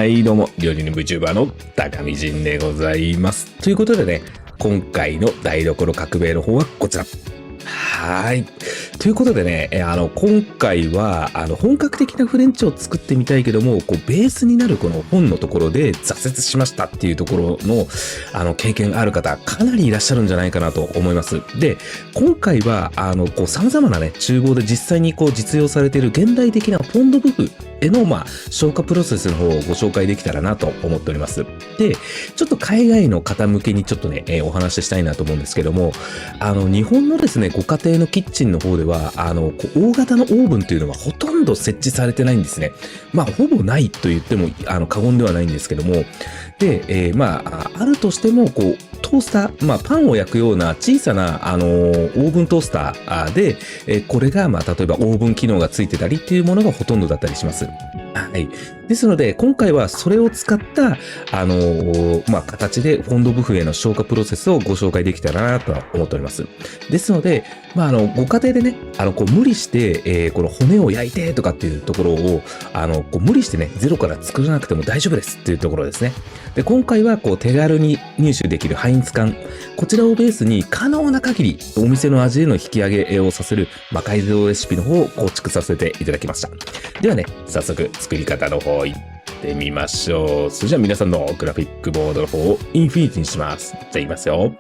はいどうも、料理の VTuber の高見仁でございます。ということでね、今回の台所革命の方はこちら。はい。ということでね、今回は、本格的なフレンチを作ってみたいけども、ベースになるこの本のところで挫折しましたっていうところの、経験がある方、かなりいらっしゃるんじゃないかなと思います。で、今回は、様々なね、厨房で実際に実用されている現代的なポンドブフへの、消化プロセスの方をご紹介できたらなと思っております。で、ちょっと海外の方向けにちょっとね、お話ししたいなと思うんですけども、日本のですね、ご家庭のキッチンの方では、大型のオーブンというのはほとんど設置されてないんですね。ほぼないと言っても、過言ではないんですけども、で、あるとしても、トースター、パンを焼くような小さな、オーブントースターで、これが、例えばオーブン機能がついてたりっていうものがほとんどだったりします。はい。ですので、今回はそれを使った、形でフォンドブフへの消化プロセスをご紹介できたらなと思っております。ですので、ご家庭でね、無理して、この骨を焼いてとかっていうところを、無理してね、ゼロから作らなくても大丈夫ですっていうところですね。で、今回は、手軽に入手できるハインツ缶。こちらをベースに可能な限り、お店の味への引き上げをさせる魔改造レシピの方を構築させていただきました。ではね、早速、作り方の方行ってみましょう。それじゃあ皆さんのグラフィックボードの方をインフィニティにします。じゃあ言いますよ。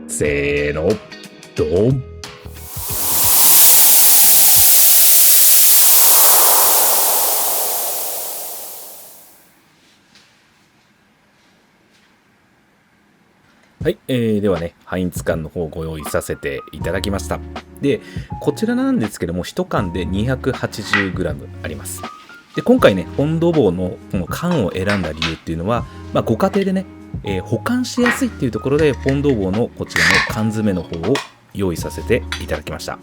せーの、ドン。はい、ではね、ハインツ缶の方をご用意させていただきました。で、こちらなんですけども、1缶で 280g あります。で、今回ね、フォンドボーのこの缶を選んだ理由っていうのは、ご家庭でね、保管しやすいっていうところで、フォンドボーのこちらの缶詰の方を用意させていただきました。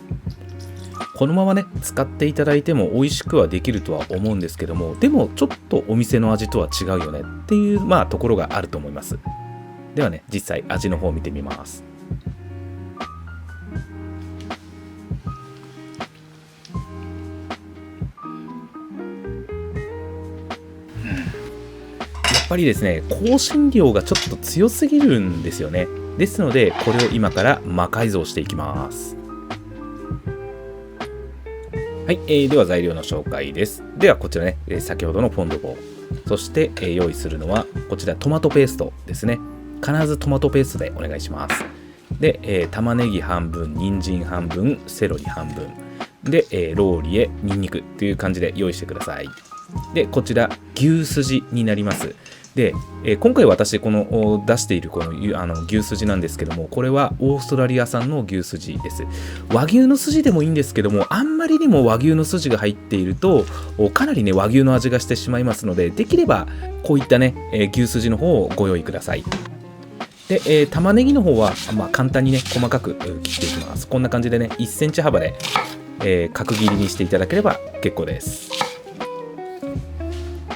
このままね、使っていただいても美味しくはできるとは思うんですけども、でもちょっとお店の味とは違うよねっていう、ところがあると思います。ではね、実際味の方を見てみます。やっぱりですね、香辛料がちょっと強すぎるんですよね。ですので、これを今から魔改造していきます。はい、では材料の紹介です。ではこちらね、先ほどのフォンドボー、そして、用意するのはこちらトマトペーストですね。必ずトマトペーストでお願いします。で、玉ねぎ半分、人参半分、セロリ半分。で、ローリエ、ニンニクという感じで用意してください。で、こちら、牛すじになります。で、今回私、この出しているこの牛すじなんですけども、これはオーストラリア産の牛すじです。和牛のすじでもいいんですけども、あんまりにも和牛のすじが入っていると、かなりね、和牛の味がしてしまいますので、できれば、こういったね、牛すじの方をご用意ください。で、玉ねぎの方は、簡単にね、細かく切っていきます。こんな感じでね、1センチ幅で、角切りにしていただければ結構です。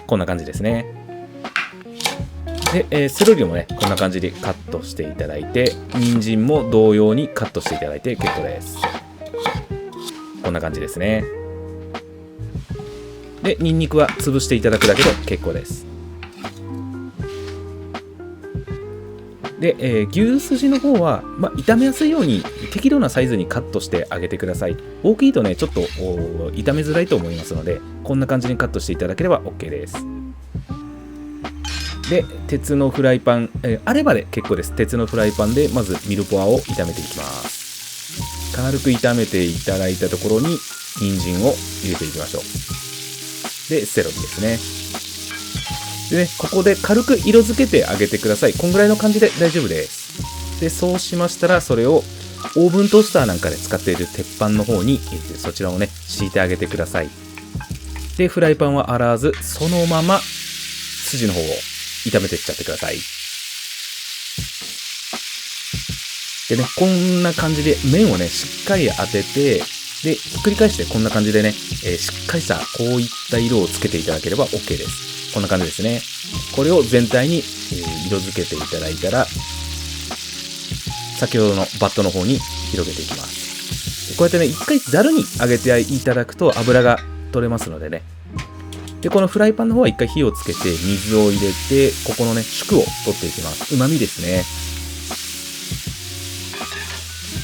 こんな感じですね。で、セロリもね、こんな感じでカットしていただいて、人参も同様にカットしていただいて結構です。こんな感じですね。で、ニンニクは潰していただくだけで結構です。で、牛すじの方は、炒めやすいように適度なサイズにカットしてあげてください。大きいとね、ちょっと炒めづらいと思いますので、こんな感じにカットしていただければ OK です。で、鉄のフライパン、あればで結構です。鉄のフライパンでまずミルポアを炒めていきます。軽く炒めていただいたところに人参を入れていきましょう。で、セロリですね。でね、ここで軽く色付けてあげてください。こんぐらいの感じで大丈夫です。で、そうしましたら、それをオーブントースターなんかで使っている鉄板の方に、そちらをね、敷いてあげてください。で、フライパンは洗わず、そのまま筋の方を炒めていっちゃってください。でね、こんな感じで麺をね、しっかり当てて、で、ひっくり返してこんな感じでね、しっかりしたこういった色をつけていただければ OK です。こんな感じですね。これを全体に色付けていただいたら、先ほどのバットの方に広げていきます。こうやってね、一回ざるに上げていただくと油が取れますのでね。で、このフライパンの方は一回火をつけて、水を入れて、ここのね、宿を取っていきます。旨味ですね。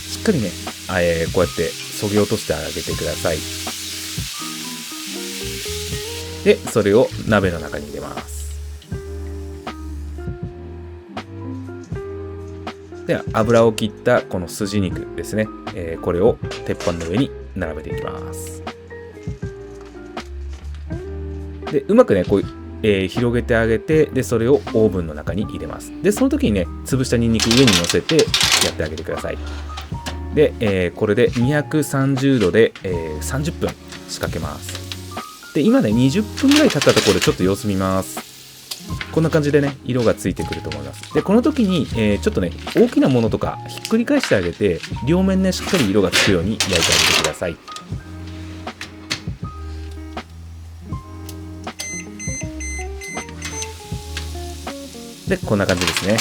しっかりね、こうやって削ぎ落としてあげてください。で、それを鍋の中に入れます。で、油を切ったこの筋肉ですね。これを鉄板の上に並べていきます。で、うまくね、こう、広げてあげて、で、それをオーブンの中に入れます。で、その時にね、潰したニンニク上に乗せてやってあげてください。で、これで230度で、30分仕掛けます。で、今ね、20分ぐらい経ったところでちょっと様子見ます。こんな感じでね、色がついてくると思います。で、この時に、ちょっとね、大きなものとかひっくり返してあげて、両面ね、しっかり色がつくように焼いてあげてください。で、こんな感じですね。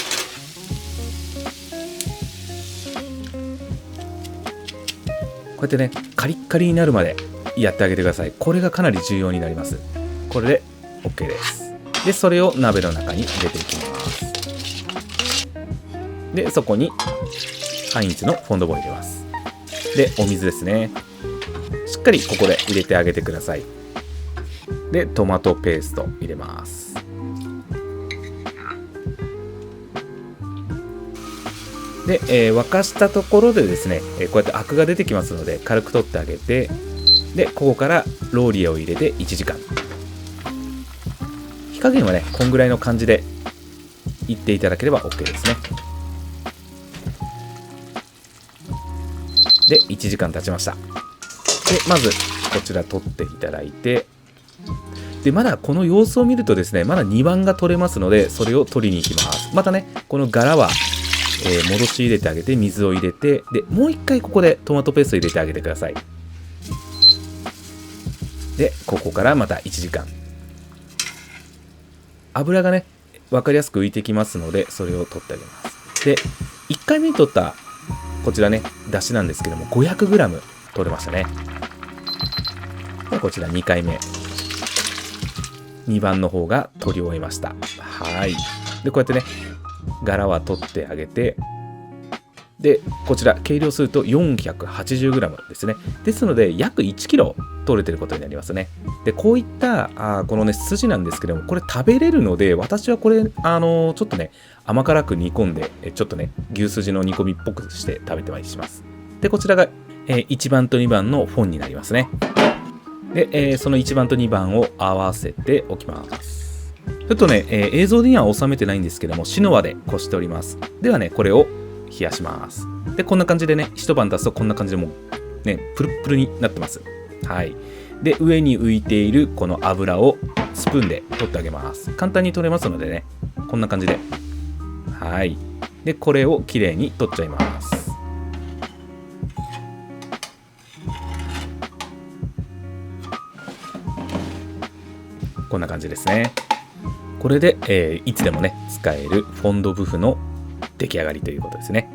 こうやってね、カリッカリになるまでやってあげてください。これがかなり重要になります。これで OK です。で、それを鍋の中に入れていきます。で、そこに半インチのフォンドボー入れます。で、お水ですね。しっかりここで入れてあげてください。で、トマトペースト入れます。で、沸かしたところでですね、こうやってアクが出てきますので、軽く取ってあげて、で、ここからローリエを入れて1時間。火加減はね、こんぐらいの感じでいっていただければ OK ですね。で、1時間経ちました。で、まず、こちら取っていただいて、で、まだこの様子を見るとですね、まだ2番が取れますので、それを取りに行きます。またね、この柄は、戻し入れてあげて、水を入れて、で、もう一回ここでトマトペースト入れてあげてください。で、ここからまた1時間。油がね、わかりやすく浮いてきますので、それを取ってあげます。で、1回目に取った、こちらね、だしなんですけども、500g 取れましたね。で、こちら2回目。2番の方が取り終えました。はい。で、こうやってね、柄は取ってあげて、で、こちら計量すると 480g ですね。ですので、約 1kg 取れてることになりますね。で、こういったこのね、筋なんですけども、これ食べれるので、私はこれ、ちょっとね、甘辛く煮込んで、ちょっとね、牛すじの煮込みっぽくして食べてまいりします。で、こちらが、1番と2番のフォンになりますね。で、その1番と2番を合わせておきます。ちょっとね、映像には収めてないんですけども、シノワでこしております。ではね、これを冷やします。で、こんな感じでね、一晩経つとこんな感じでもう、ね、プルップルになってます。はい。で、上に浮いているこの油をスプーンで取ってあげます。簡単に取れますのでね、こんな感じで。はい。で、これをきれいに取っちゃいます。こんな感じですね。これで、いつでもね、使えるフォンドブフの出来上がりということですね。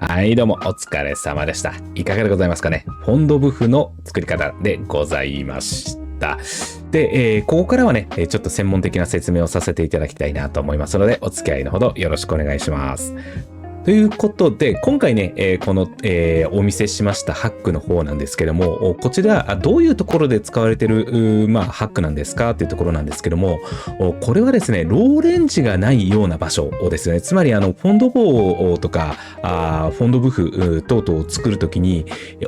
はい、どうもお疲れ様でした。いかがでございますかね。フォンドブフの作り方でございました。で、ここからはね、ちょっと専門的な説明をさせていただきたいなと思いますので、お付き合いのほどよろしくお願いします。ということで、今回ね、この、お見せしましたハックの方なんですけども、こちら、どういうところで使われてる、ハックなんですかっていうところなんですけども、これはですね、ローレンジがないような場所をですね、つまり、フォンドボーとか、フォンドブフ等々を作るときに、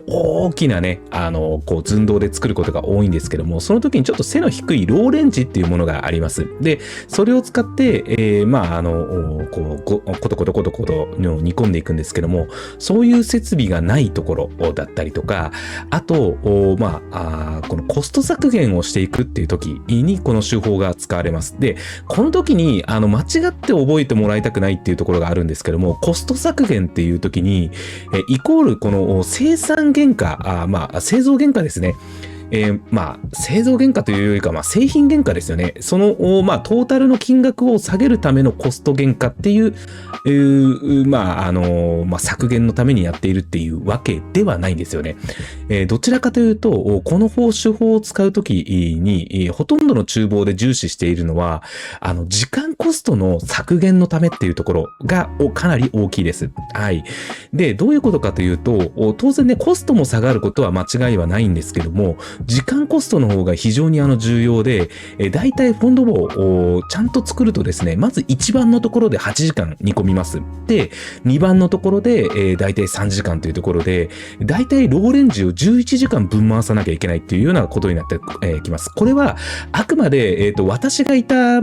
大きなね、こう、寸胴で作ることが多いんですけども、その時にちょっと背の低いローレンジっていうものがあります。で、それを使って、こう、コトコトコトコト煮込んでいくんですけども、そういう設備がないところだったりとか、あと、このコスト削減をしていくっていう時にこの手法が使われます。で、この時に間違って覚えてもらいたくないっていうところがあるんですけども、コスト削減っていう時にイコールこの生産原価、製造原価ですね。製造原価というよりか、製品原価ですよね。その、トータルの金額を下げるためのコスト原価っていう、削減のためにやっているっていうわけではないんですよね。どちらかというと、この手法を使うときに、ほとんどの厨房で重視しているのは、時間コストの削減のためっていうところがかなり大きいです。はい。で、どういうことかというと、当然ね、コストも下がることは間違いはないんですけども、時間コストの方が非常に重要で、大体フォンドボをちゃんと作るとですね、まず1番のところで8時間煮込みます。で、2番のところで、大体3時間というところで、大体ローレンジを11時間分回さなきゃいけないっていうようなことになってきます。これは、あくまで、私がいた、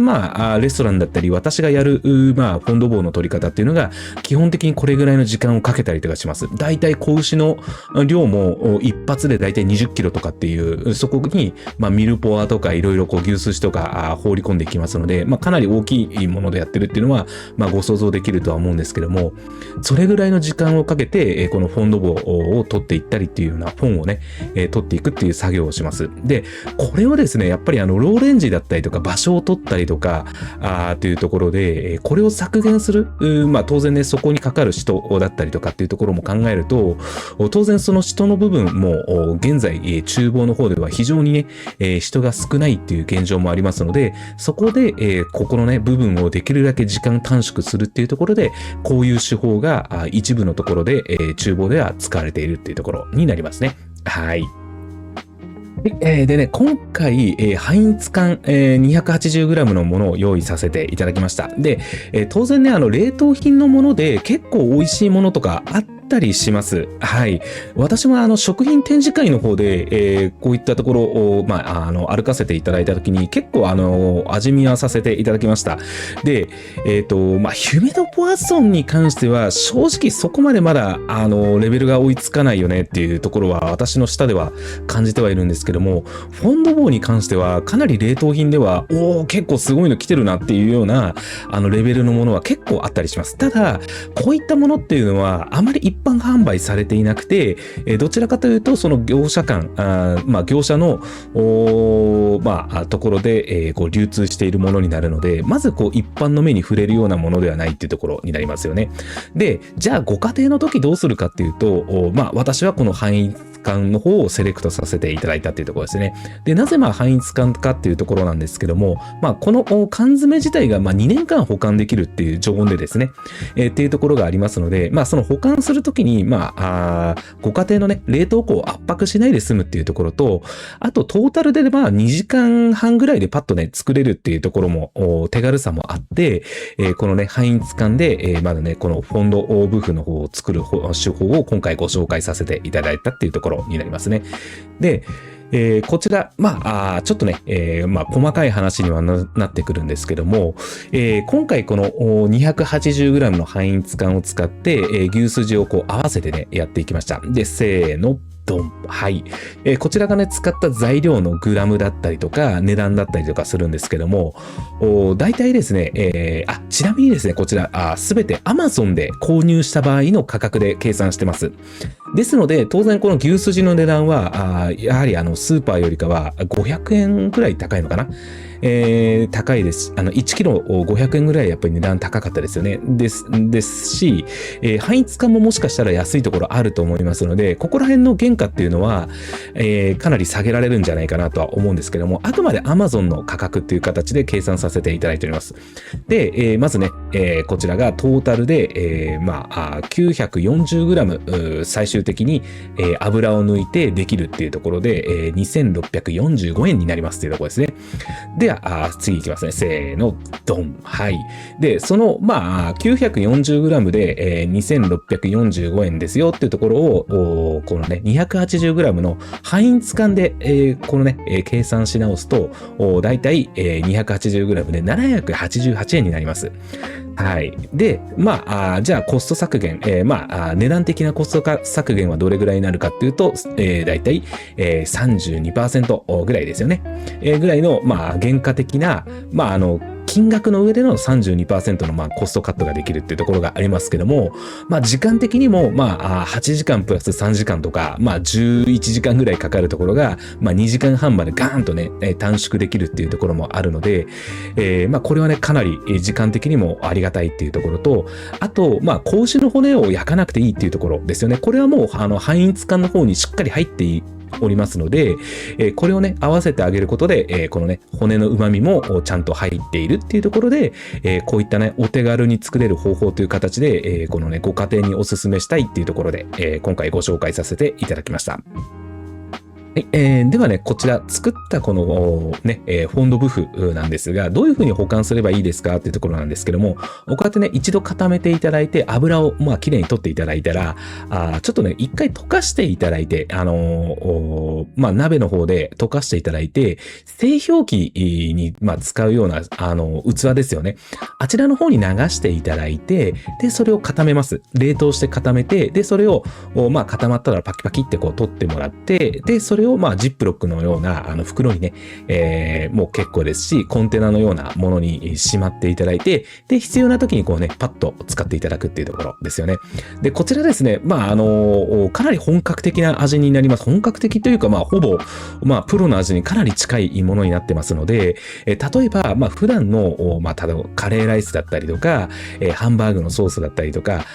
レストランだったり、私がやる、フォンドボーの取り方っていうのが、基本的にこれぐらいの時間をかけたりとかします。大体子牛の量も一発で大体20キロとかっていう、そこに、ミルポアとかいろいろ牛すじとか放り込んでいきますので、かなり大きいものでやってるっていうのは、ご想像できるとは思うんですけども、それぐらいの時間をかけて、このフォンドボを取っていったりっていうようなフォンをね、取っていくっていう作業をします。で、これをですね、やっぱりローレンジだったりとか場所を取ったりとか、というところで、これを削減する、当然ね、そこにかかる人だったりとかっていうところも考えると、当然その人の部分も、現在、厨房の方では非常にね、人が少ないっていう現状もありますので、そこで、ここのね、部分をできるだけ時間短縮するっていうところで、こういう手法が一部のところで、厨房では使われているっていうところになりますね。はい。でね、今回、ハインツ缶、280g のものを用意させていただきました。で、当然ね、冷凍品のもので結構美味しいものとかあったりします。はい。私も食品展示会の方で、こういったところを、歩かせていただいたときに結構味見はさせていただきました。で、ヒュメドポワソンに関しては正直そこまでまだ、レベルが追いつかないよねっていうところは私の下では感じてはいるんですけども、フォンドボーに関してはかなり冷凍品では、結構すごいの来てるなっていうような、レベルのものは結構あったりします。ただ、こういったものっていうのはあまり一般販売されていなくて、どちらかというとその業者間、業者のところで、流通しているものになるので、まず一般の目に触れるようなものではないっていうところになりますよね。で、じゃあご家庭の時どうするかっていうと、私はこのハインツ缶の方をセレクトさせていただいたっていうところですね。で、なぜハインツ缶かっていうところなんですけども、この缶詰自体が2年間保管できるっていう常温でですね、っていうところがありますので、その保管するときに、ご家庭のね、冷凍庫を圧迫しないで済むっていうところと、あとトータルで2時間半ぐらいでパッとね、作れるっていうところも、手軽さもあって、このね、ハインツ缶で、まだね、このフォンドブーフの方を作る手法を今回ご紹介させていただいたっていうところになりますね。で、こちら、ちょっとね、細かい話には なってくるんですけども、今回この 280g のハインツ缶を使って、牛すじを合わせてね、やっていきました。で、せーの、ドン。はい。こちらがね、使った材料のグラムだったりとか、値段だったりとかするんですけども、大体ですね、ちなみにですね、こちら、すべて Amazon で購入した場合の価格で計算してます。ですので、当然この牛すじの値段は、やはりスーパーよりかは500円くらい高いのかな。高いです。1キロ500円ぐらいやっぱり値段高かったですよね。ですし、ハインツ缶ももしかしたら安いところあると思いますので、ここら辺の原価っていうのは、かなり下げられるんじゃないかなとは思うんですけども、あくまで Amazon の価格っていう形で計算させていただいております。で、まずね、こちらがトータルで、940g 最終的に、油を抜いてできるっていうところで、2645円になりますっていうところですね。では、次いきますね。せーの、ドン。はい。で、その、940g で、2645円ですよっていうところを、このね、280g のハインツ缶で、このね、計算し直すと、だいたい 280g で788円になります。はい。で、じゃあコスト削減、値段的なコスト削減はどれぐらいになるかっていうと、だいたい 32% ぐらいですよね。ぐらいの、原価的な、金額の上での 32% のコストカットができるっていうところがありますけども、時間的にも8時間プラス3時間とか、11時間ぐらいかかるところが、2時間半までガーンとね、短縮できるっていうところもあるので、これはね、かなり時間的にもありがたいっていうところと、あと、子牛の骨を焼かなくていいっていうところですよね。これはもう、ハインツ缶の方にしっかり入っておりますので、これをね合わせてあげることで、このね骨の旨味もちゃんと入っているっていうところで、こういったねお手軽に作れる方法という形で、このねご家庭におすすめしたいっていうところで、今回ご紹介させていただきました。はい、ではね、こちら作ったこのね、フォンドブフなんですが、どういうふうに保管すればいいですかっていうところなんですけども、こうやってね、一度固めていただいて、油をきれいに取っていただいたら、ちょっとね、一回溶かしていただいて、鍋の方で溶かしていただいて、製氷機に、使うような、器ですよね。あちらの方に流していただいて、で、それを固めます。冷凍して固めて、で、それを、固まったらパキパキってこう取ってもらって、で、それをジップロックのような袋にね、もう結構ですし、コンテナのようなものにしまっていただいて、で、必要な時にこうね、パッと使っていただくっていうところですよね。で、こちらですね、かなり本格的な味になります。本格的というか、ほぼ、プロの味にかなり近いものになってますので、例えば、普段の、例えばカレーライスだったりとか、ハンバーグのソースだったりとか、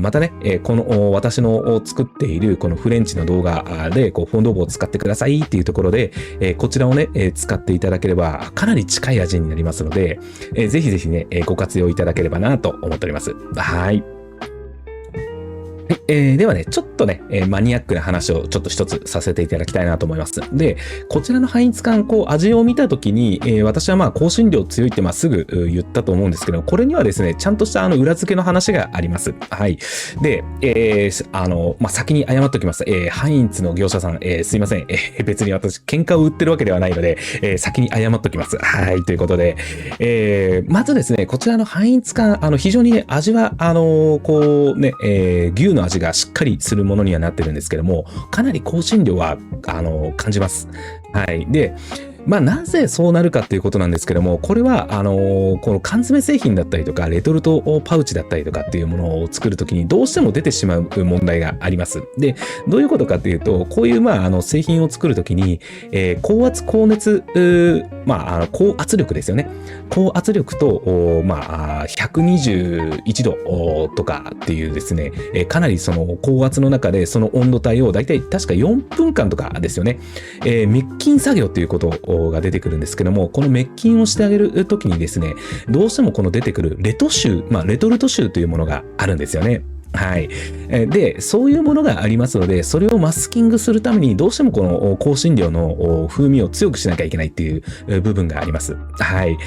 またね、この私の作っているこのフレンチの動画で、こう、フォンドボを使ってくださいっていうところで、こちらをね、使っていただければかなり近い味になりますので、ぜひぜひね、ご活用いただければなと思っております。はい。ではね、ちょっとね、マニアックな話をちょっと一つさせていただきたいなと思います。で、こちらのハインツ缶、味を見たときに、私は香辛料強いってすぐ言ったと思うんですけど、これにはですね、ちゃんとした裏付けの話があります。はい。で、先に謝っておきます。ハインツの業者さん、すいません。別に私、喧嘩を売ってるわけではないので、先に謝っておきます。はい。ということで、まずですね、こちらのハインツ缶、非常にね、味は、牛の味がしっかりするものにはなってるんですけども、かなり香辛料は感じます。はい。で、なぜそうなるかっていうことなんですけども、これは、この缶詰製品だったりとか、レトルトパウチだったりとかっていうものを作るときにどうしても出てしまう問題があります。で、どういうことかっていうと、こういう製品を作るときに、高圧高熱、高圧力ですよね。高圧力と、121度とかっていうですね、かなりその高圧の中でその温度帯をだいたい確か4分間とかですよね。滅菌作業っていうことが出てくるんですけども、この滅菌をしてあげるときにですね、どうしてもこの出てくるレト臭、レトルト臭というものがあるんですよね。はい。で、そういうものがありますので、それをマスキングするためにどうしてもこの香辛料の風味を強くしなきゃいけないっていう部分があります。はい。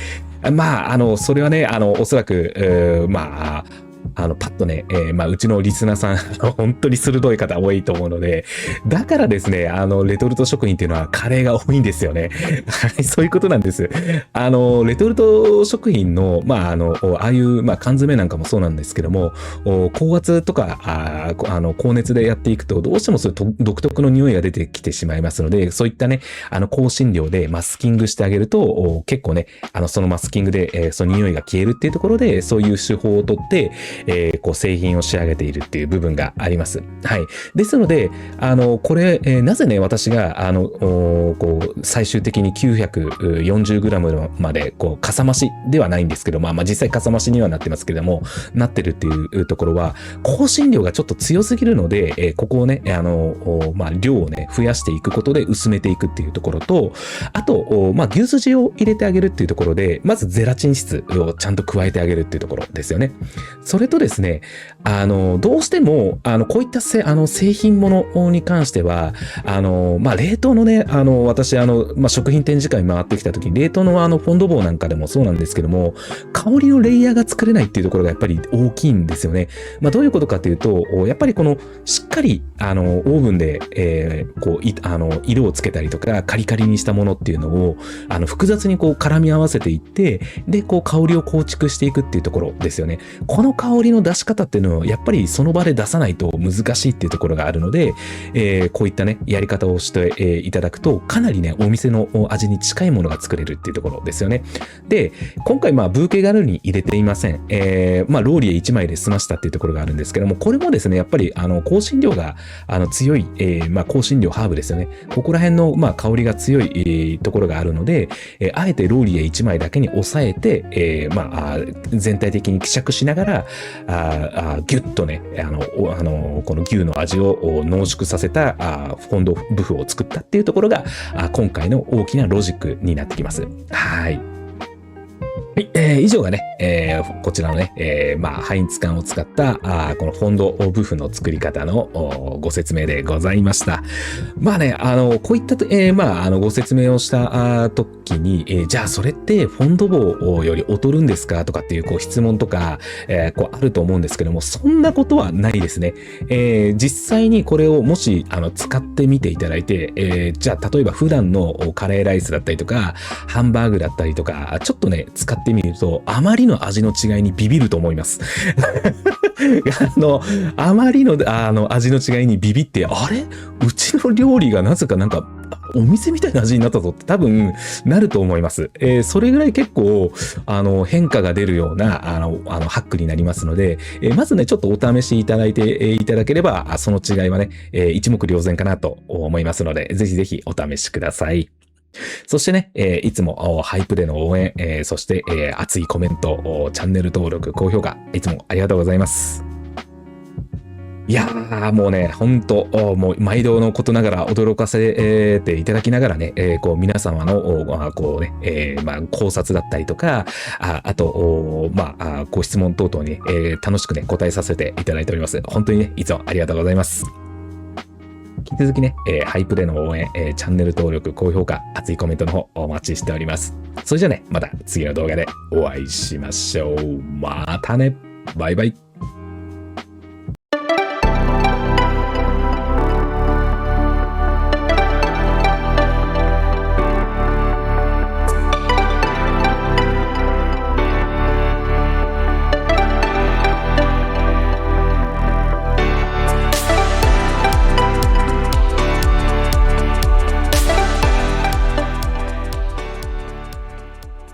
それはね、おそらく、パッとね、うちのリスナーさん、本当に鋭い方多いと思うので、だからですね、レトルト食品っていうのはカレーが多いんですよね。はい、そういうことなんです。レトルト食品の、ああいう、缶詰なんかもそうなんですけども、高圧とか、高熱でやっていくと、どうしてもそういう独特の匂いが出てきてしまいますので、そういったね、香辛料でマスキングしてあげると、結構ね、そのマスキングで、その匂いが消えるっていうところで、そういう手法をとって、製品を仕上げているっていう部分があります。はい。ですので、これ、なぜね、私が、最終的に 940g まで、かさ増しではないんですけど、実際かさ増しにはなってますけれども、なってるっていうところは、香辛料がちょっと強すぎるので、ここをね、量をね、増やしていくことで薄めていくっていうところと、あと、牛すじを入れてあげるっていうところで、まずゼラチン質をちゃんと加えてあげるっていうところですよね。それとですね、どうしても、こういった製品ものに関しては、冷凍のね、私、食品展示会回ってきた時に、冷凍のフォンドボーなんかでもそうなんですけども、香りのレイヤーが作れないっていうところがやっぱり大きいんですよね。どういうことかというと、やっぱりこの、しっかり、オーブンで、色をつけたりとか、カリカリにしたものっていうのを、複雑に絡み合わせていって、で、香りを構築していくっていうところですよね。この香香りの出し方っていうのをやっぱりその場で出さないと難しいっていうところがあるので、こういったね、やり方をして、いただくと、かなりね、お店の味に近いものが作れるっていうところですよね。で、今回ブーケガルニ入れていません。ローリエ1枚で済ましたっていうところがあるんですけども、これもですね、やっぱり香辛料が強い、香辛料ハーブですよね。ここら辺の香りが強い、ところがあるので、あえてローリエ1枚だけに抑えて、全体的に希釈しながら、ギュッとね、この牛の味を濃縮させたフォンドブフを作ったっていうところが、今回の大きなロジックになってきます。はい。はい、以上がね、こちらのね、ハインツ缶を使ったこのフォンドブフの作り方のご説明でございました。こういった、ご説明をした時に、じゃあそれってフォンドボより劣るんですかとかっていう質問とか、あると思うんですけども、そんなことはないですね。実際にこれをもし使ってみていただいて、じゃあ例えば普段のカレーライスだったりとか、ハンバーグだったりとか、ちょっとね、使ってみると、あまりの味の違いにビビると思います。あまりの、味の違いにビビって、あれうちの料理がなぜかお店みたいな味になったぞって多分なると思います。それぐらい結構、変化が出るような、ハックになりますので、まずね、ちょっとお試しいただいていただければ、その違いはね、一目瞭然かなと思いますので、ぜひぜひお試しください。そしてね、いつもハイプでの応援、そして、熱いコメント、チャンネル登録、高評価、いつもありがとうございます。いやー、もうね、ほんと、もう毎度のことながら驚かせていただきながらね、皆様の、考察だったりとか、あと、ご質問等々に、楽しくね、答えさせていただいております。本当にね、いつもありがとうございます。引き続きね、ハイプでの応援、チャンネル登録、高評価、熱いコメントの方お待ちしております。それじゃあね、また次の動画でお会いしましょう。またね。バイバイ。